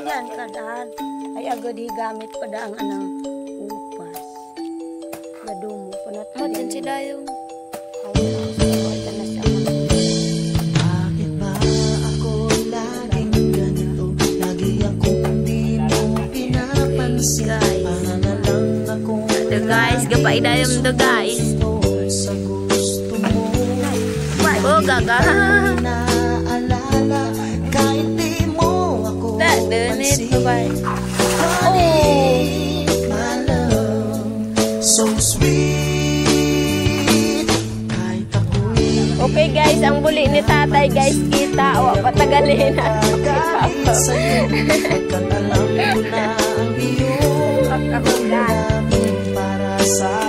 Yan kadaan. Ay agad higamit pa daang anang upas. Nadumo pa na tayo. Matin si Dayong. Bakit ba ako laging ganito? Lagi akong di mo pinapansin. Para na lang akong The guys, gapay Dayong the guys. sa gusto mo. Oh, gaga. Naalala kahit di mo ako Danit, bye. Honey, my love, so sweet. Kahit ako'y Okay guys, ang buli ni tatay guys, kita. O, patagalin na. pagkain sa'yo, pagkat alam ko na ang iyong damdamin para sa